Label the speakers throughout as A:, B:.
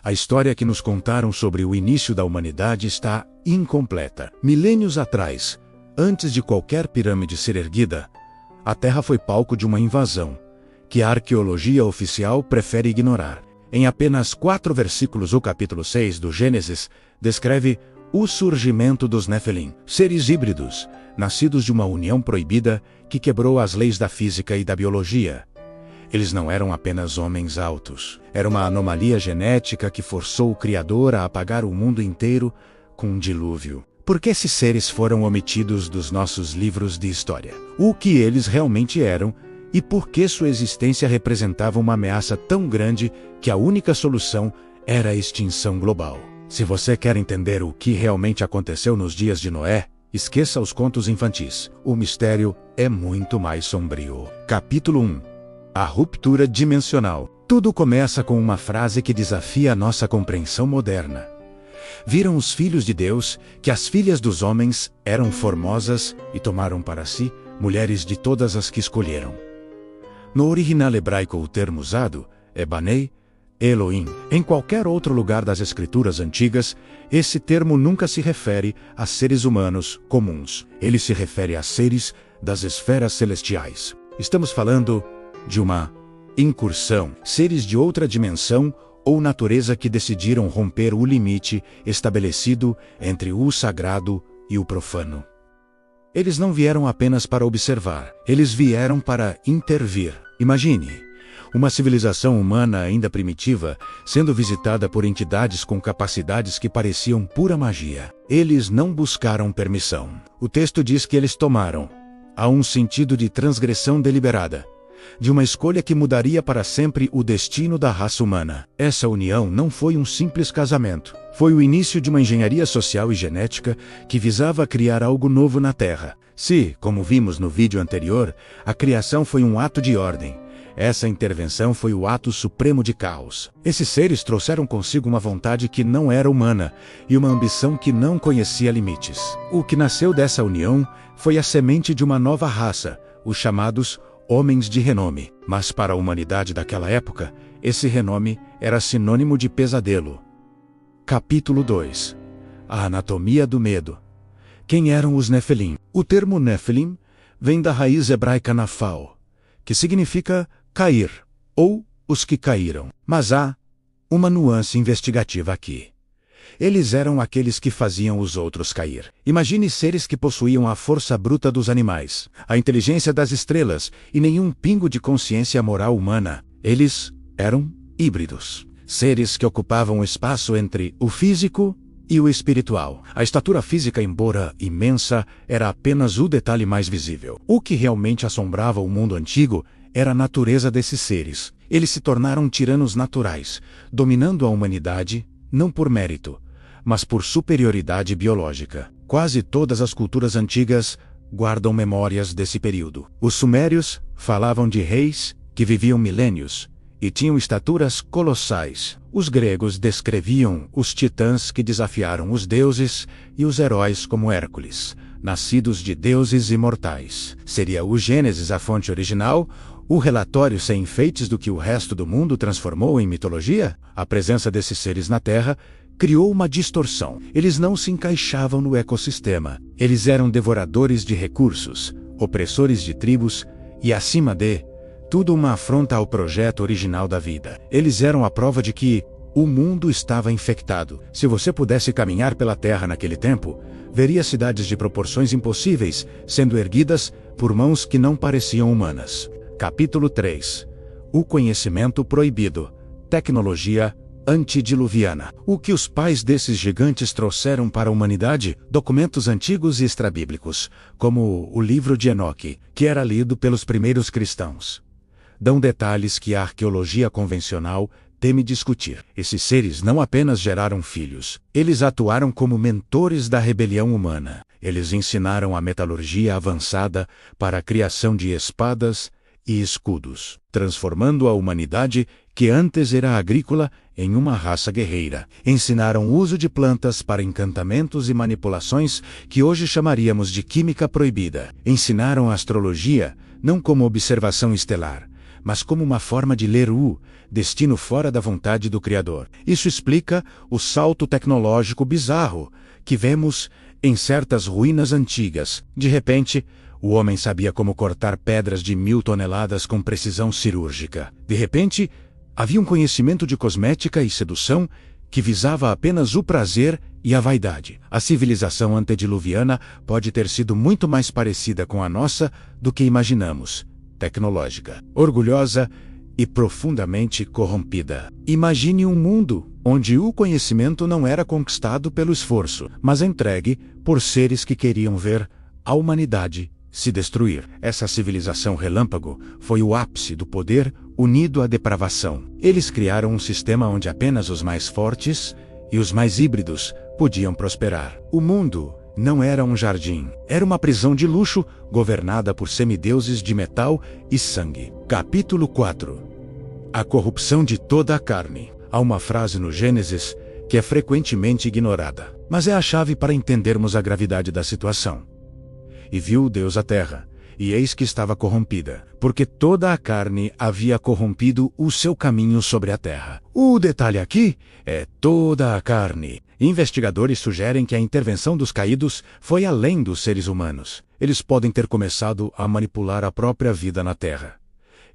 A: A história que nos contaram sobre o início da humanidade está incompleta. Milênios atrás, antes de qualquer pirâmide ser erguida, a Terra foi palco de uma invasão, que a arqueologia oficial prefere ignorar. Em apenas 4 versículos, o capítulo 6 do Gênesis descreve o surgimento dos Nefelim, seres híbridos, nascidos de uma união proibida que quebrou as leis da física e da biologia. Eles não eram apenas homens altos. Era uma anomalia genética que forçou o Criador a apagar o mundo inteiro com um dilúvio. Por que esses seres foram omitidos dos nossos livros de história? O que eles realmente eram e por que sua existência representava uma ameaça tão grande que a única solução era a extinção global. Se você quer entender o que realmente aconteceu nos dias de Noé, esqueça os contos infantis. O mistério é muito mais sombrio. Capítulo 1. A ruptura dimensional. Tudo começa com uma frase que desafia a nossa compreensão moderna. Viram os filhos de Deus que as filhas dos homens eram formosas e tomaram para si mulheres de todas as que escolheram. No original hebraico o termo usado é Banei Elohim. Em qualquer outro lugar das escrituras antigas, esse termo nunca se refere a seres humanos comuns. Ele se refere a seres das esferas celestiais. Estamos falando de uma incursão, seres de outra dimensão ou natureza que decidiram romper o limite estabelecido entre o sagrado e o profano. Eles não vieram apenas para observar, eles vieram para intervir. Imagine uma civilização humana ainda primitiva sendo visitada por entidades com capacidades que pareciam pura magia. Eles não buscaram permissão. O texto diz que eles tomaram. Há um sentido de transgressão deliberada, de uma escolha que mudaria para sempre o destino da raça humana. Essa união não foi um simples casamento. Foi o início de uma engenharia social e genética que visava criar algo novo na Terra. Se, como vimos no vídeo anterior, a criação foi um ato de ordem, essa intervenção foi o ato supremo de caos. Esses seres trouxeram consigo uma vontade que não era humana e uma ambição que não conhecia limites. O que nasceu dessa união foi a semente de uma nova raça, os chamados homens de renome. Mas para a humanidade daquela época, esse renome era sinônimo de pesadelo. Capítulo 2. A anatomia do medo. Quem eram os Nefelim? O termo Nefelim vem da raiz hebraica nafal, que significa cair, ou os que caíram. Mas há uma nuance investigativa aqui. Eles eram aqueles que faziam os outros cair. Imagine seres que possuíam a força bruta dos animais, a inteligência das estrelas e nenhum pingo de consciência moral humana. Eles eram híbridos. Seres que ocupavam o espaço entre o físico e o espiritual. A estatura física, embora imensa, era apenas o detalhe mais visível. O que realmente assombrava o mundo antigo era a natureza desses seres. Eles se tornaram tiranos naturais, dominando a humanidade, não por mérito, mas por superioridade biológica. Quase todas as culturas antigas guardam memórias desse período. Os sumérios falavam de reis que viviam milênios e tinham estaturas colossais. Os gregos descreviam os titãs que desafiaram os deuses e os heróis como Hércules, nascidos de deuses imortais. Seria o Gênesis a fonte original, o relatório sem enfeites do que o resto do mundo transformou em mitologia? A presença desses seres na Terra criou uma distorção. Eles não se encaixavam no ecossistema. Eles eram devoradores de recursos, opressores de tribos e, acima de tudo, uma afronta ao projeto original da vida. Eles eram a prova de que o mundo estava infectado. Se você pudesse caminhar pela Terra naquele tempo, veria cidades de proporções impossíveis sendo erguidas por mãos que não pareciam humanas. Capítulo 3. O conhecimento proibido. Tecnologia antediluviana. O que os pais desses gigantes trouxeram para a humanidade? Documentos antigos e extrabíblicos, como o livro de Enoque, que era lido pelos primeiros cristãos, dão detalhes que a arqueologia convencional teme discutir. Esses seres não apenas geraram filhos, eles atuaram como mentores da rebelião humana. Eles ensinaram a metalurgia avançada para a criação de espadas e escudos, transformando a humanidade, que antes era agrícola, em uma raça guerreira. Ensinaram o uso de plantas para encantamentos e manipulações que hoje chamaríamos de química proibida. Ensinaram a astrologia, não como observação estelar, mas como uma forma de ler o destino fora da vontade do Criador. Isso explica o salto tecnológico bizarro que vemos em certas ruínas antigas. De repente, o homem sabia como cortar pedras de 1000 toneladas com precisão cirúrgica. De repente, havia um conhecimento de cosmética e sedução que visava apenas o prazer e a vaidade. A civilização antediluviana pode ter sido muito mais parecida com a nossa do que imaginamos. Tecnológica, orgulhosa e profundamente corrompida. Imagine um mundo onde o conhecimento não era conquistado pelo esforço, mas entregue por seres que queriam ver a humanidade se destruir. Essa civilização relâmpago foi o ápice do poder unido à depravação. Eles criaram um sistema onde apenas os mais fortes e os mais híbridos podiam prosperar. O mundo não era um jardim, era uma prisão de luxo governada por semideuses de metal e sangue. Capítulo 4. A corrupção de toda a carne. Há uma frase no Gênesis que é frequentemente ignorada, mas é a chave para entendermos a gravidade da situação. E viu Deus a terra, e eis que estava corrompida, porque toda a carne havia corrompido o seu caminho sobre a terra. O detalhe aqui é toda a carne. Investigadores sugerem que a intervenção dos caídos foi além dos seres humanos. Eles podem ter começado a manipular a própria vida na terra.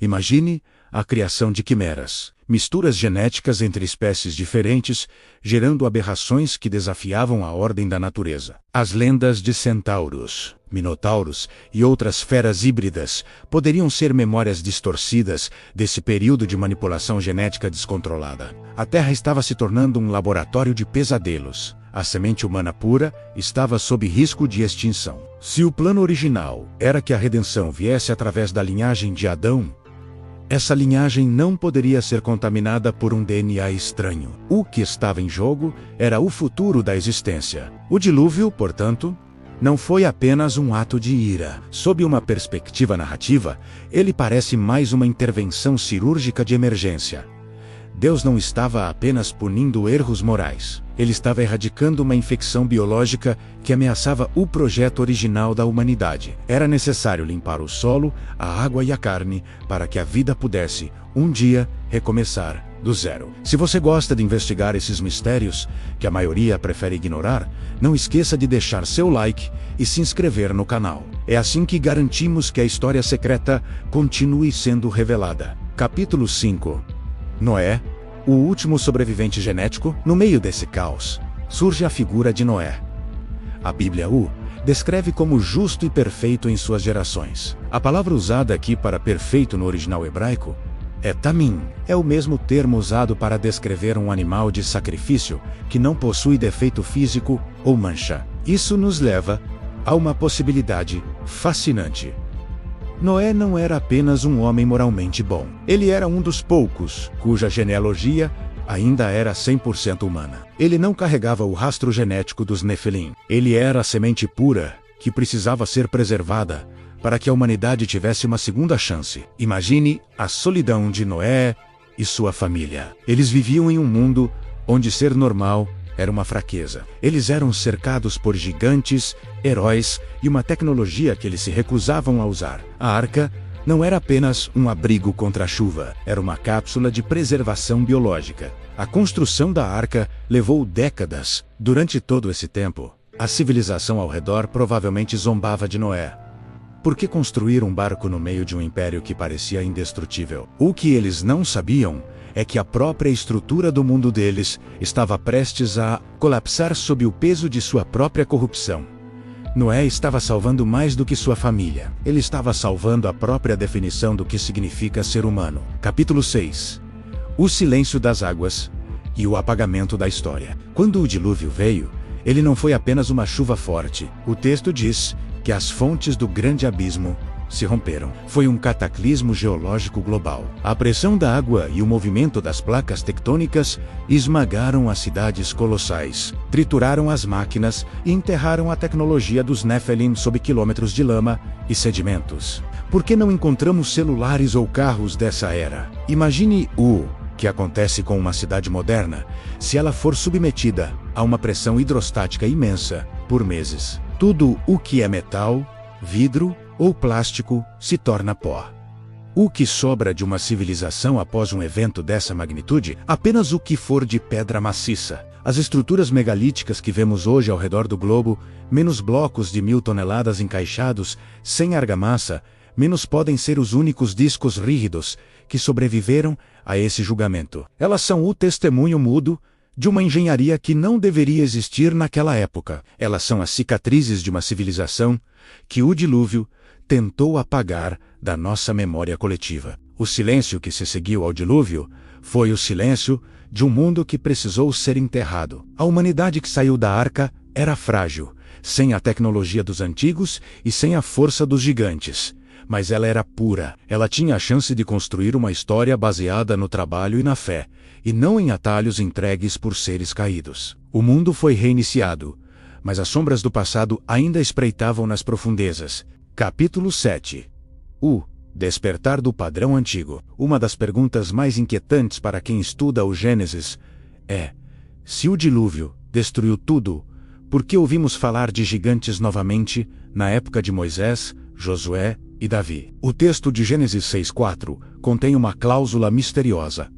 A: Imagine a criação de quimeras, misturas genéticas entre espécies diferentes, gerando aberrações que desafiavam a ordem da natureza. As lendas de centauros, minotauros e outras feras híbridas poderiam ser memórias distorcidas desse período de manipulação genética descontrolada. A Terra estava se tornando um laboratório de pesadelos. A semente humana pura estava sob risco de extinção. Se o plano original era que a redenção viesse através da linhagem de Adão, essa linhagem não poderia ser contaminada por um DNA estranho. O que estava em jogo era o futuro da existência. O dilúvio, portanto, não foi apenas um ato de ira. Sob uma perspectiva narrativa, ele parece mais uma intervenção cirúrgica de emergência. Deus não estava apenas punindo erros morais. Ele estava erradicando uma infecção biológica que ameaçava o projeto original da humanidade. Era necessário limpar o solo, a água e a carne para que a vida pudesse, um dia, recomeçar do zero. Se você gosta de investigar esses mistérios, que a maioria prefere ignorar, não esqueça de deixar seu like e se inscrever no canal. É assim que garantimos que a história secreta continue sendo revelada. Capítulo 5. Noé, o último sobrevivente genético. No meio desse caos, surge a figura de Noé. A Bíblia o descreve como justo e perfeito em suas gerações. A palavra usada aqui para perfeito no original hebraico é tamim. É o mesmo termo usado para descrever um animal de sacrifício que não possui defeito físico ou mancha. Isso nos leva a uma possibilidade fascinante. Noé não era apenas um homem moralmente bom. Ele era um dos poucos cuja genealogia ainda era 100% humana. Ele não carregava o rastro genético dos Nefilim. Ele era a semente pura que precisava ser preservada para que a humanidade tivesse uma segunda chance. Imagine a solidão de Noé e sua família. Eles viviam em um mundo onde ser normal era uma fraqueza. Eles eram cercados por gigantes, heróis e uma tecnologia que eles se recusavam a usar. A arca não era apenas um abrigo contra a chuva, era uma cápsula de preservação biológica. A construção da arca levou décadas. Durante todo esse tempo, a civilização ao redor provavelmente zombava de Noé. Por que construir um barco no meio de um império que parecia indestrutível? O que eles não sabiam é que a própria estrutura do mundo deles estava prestes a colapsar sob o peso de sua própria corrupção. Noé estava salvando mais do que sua família. Ele estava salvando a própria definição do que significa ser humano. Capítulo 6. O silêncio das águas e o apagamento da história. Quando o dilúvio veio, ele não foi apenas uma chuva forte. O texto diz que as fontes do grande abismo se romperam. Foi um cataclismo geológico global. A pressão da água e o movimento das placas tectônicas esmagaram as cidades colossais, trituraram as máquinas e enterraram a tecnologia dos Nephilim sob quilômetros de lama e sedimentos. Por que não encontramos celulares ou carros dessa era? Imagine o que acontece com uma cidade moderna se ela for submetida a uma pressão hidrostática imensa por meses. Tudo o que é metal, vidro ou plástico se torna pó. O que sobra de uma civilização após um evento dessa magnitude? Apenas o que for de pedra maciça. As estruturas megalíticas que vemos hoje ao redor do globo, menos blocos de 1000 toneladas encaixados, sem argamassa, menos podem ser os únicos discos rígidos que sobreviveram a esse julgamento. Elas são o testemunho mudo de uma engenharia que não deveria existir naquela época. Elas são as cicatrizes de uma civilização que o dilúvio tentou apagar da nossa memória coletiva. O silêncio que se seguiu ao dilúvio foi o silêncio de um mundo que precisou ser enterrado. A humanidade que saiu da arca era frágil, sem a tecnologia dos antigos e sem a força dos gigantes. Mas ela era pura. Ela tinha a chance de construir uma história baseada no trabalho e na fé, e não em atalhos entregues por seres caídos. O mundo foi reiniciado, mas as sombras do passado ainda espreitavam nas profundezas. Capítulo 7. O despertar do padrão antigo. Uma das perguntas mais inquietantes para quem estuda o Gênesis é: se o dilúvio destruiu tudo, por que ouvimos falar de gigantes novamente na época de Moisés, Josué e Davi? O texto de Gênesis 6:4 contém uma cláusula misteriosa.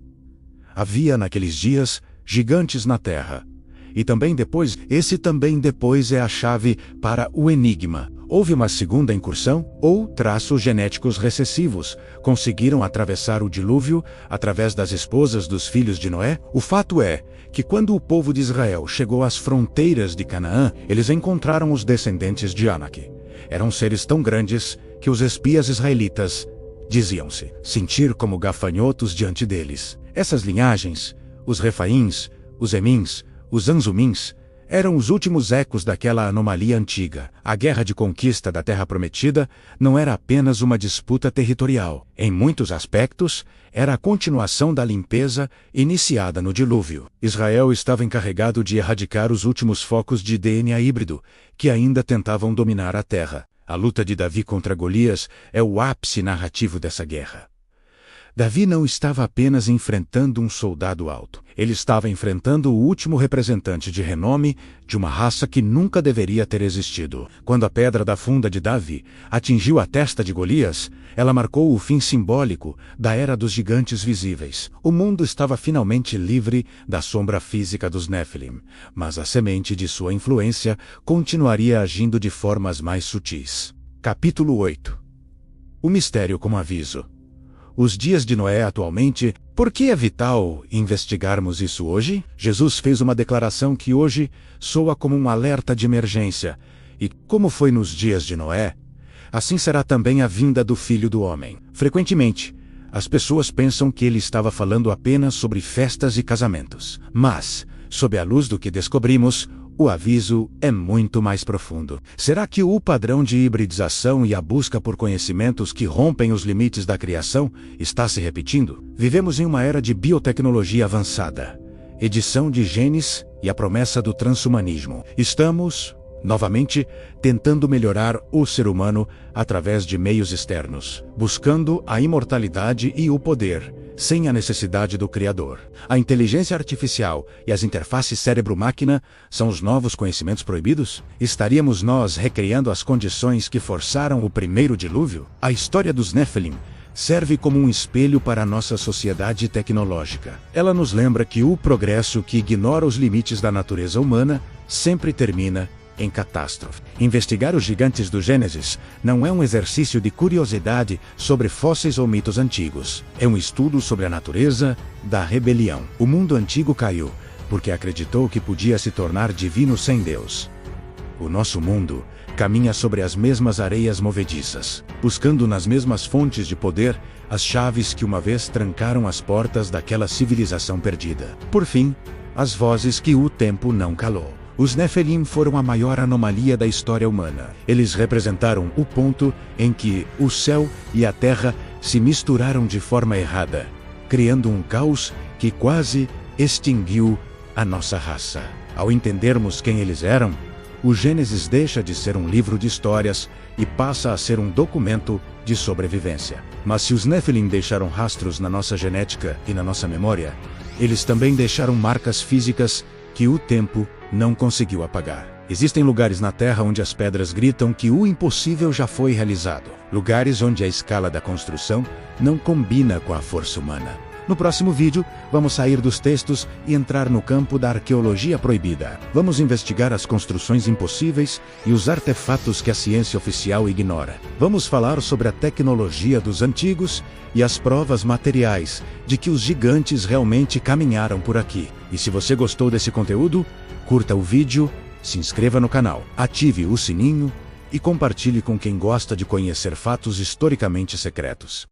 A: Havia naqueles dias gigantes na terra. E também depois, esse também depois é a chave para o enigma. Houve uma segunda incursão, ou traços genéticos recessivos conseguiram atravessar o dilúvio através das esposas dos filhos de Noé? O fato é que quando o povo de Israel chegou às fronteiras de Canaã, eles encontraram os descendentes de Anak. Eram seres tão grandes que os espias israelitas diziam-se sentir como gafanhotos diante deles. Essas linhagens, os Refaíns, os Emins, os Anzumins, eram os últimos ecos daquela anomalia antiga. A guerra de conquista da Terra Prometida não era apenas uma disputa territorial. Em muitos aspectos, era a continuação da limpeza iniciada no dilúvio. Israel estava encarregado de erradicar os últimos focos de DNA híbrido, que ainda tentavam dominar a Terra. A luta de Davi contra Golias é o ápice narrativo dessa guerra. Davi não estava apenas enfrentando um soldado alto. Ele estava enfrentando o último representante de renome de uma raça que nunca deveria ter existido. Quando a pedra da funda de Davi atingiu a testa de Golias, ela marcou o fim simbólico da era dos gigantes visíveis. O mundo estava finalmente livre da sombra física dos Néfilim, mas a semente de sua influência continuaria agindo de formas mais sutis. Capítulo 8. O mistério como aviso. Os dias de Noé atualmente, por que é vital investigarmos isso hoje? Jesus fez uma declaração que hoje soa como um alerta de emergência. E, como foi nos dias de Noé, assim será também a vinda do Filho do Homem. Frequentemente, as pessoas pensam que ele estava falando apenas sobre festas e casamentos. Mas, sob a luz do que descobrimos, o aviso é muito mais profundo. Será que o padrão de hibridização e a busca por conhecimentos que rompem os limites da criação está se repetindo? Vivemos em uma era de biotecnologia avançada, edição de genes e a promessa do transhumanismo. Estamos, novamente, tentando melhorar o ser humano através de meios externos, buscando a imortalidade e o poder, sem a necessidade do Criador. A inteligência artificial e as interfaces cérebro-máquina são os novos conhecimentos proibidos? Estaríamos nós recriando as condições que forçaram o primeiro dilúvio? A história dos Nephilim serve como um espelho para a nossa sociedade tecnológica. Ela nos lembra que o progresso que ignora os limites da natureza humana sempre termina em catástrofe. Investigar os gigantes do Gênesis não é um exercício de curiosidade sobre fósseis ou mitos antigos. É um estudo sobre a natureza da rebelião. O mundo antigo caiu porque acreditou que podia se tornar divino sem Deus. O nosso mundo caminha sobre as mesmas areias movediças, buscando nas mesmas fontes de poder as chaves que uma vez trancaram as portas daquela civilização perdida. Por fim, as vozes que o tempo não calou. Os Nephilim foram a maior anomalia da história humana. Eles representaram o ponto em que o céu e a terra se misturaram de forma errada, criando um caos que quase extinguiu a nossa raça. Ao entendermos quem eles eram, o Gênesis deixa de ser um livro de histórias e passa a ser um documento de sobrevivência. Mas se os Nephilim deixaram rastros na nossa genética e na nossa memória, eles também deixaram marcas físicas que o tempo não conseguiu apagar. Existem lugares na Terra onde as pedras gritam que o impossível já foi realizado. Lugares onde a escala da construção não combina com a força humana. No próximo vídeo, vamos sair dos textos e entrar no campo da arqueologia proibida. Vamos investigar as construções impossíveis e os artefatos que a ciência oficial ignora. Vamos falar sobre a tecnologia dos antigos e as provas materiais de que os gigantes realmente caminharam por aqui. E se você gostou desse conteúdo, curta o vídeo, se inscreva no canal, ative o sininho e compartilhe com quem gosta de conhecer fatos historicamente secretos.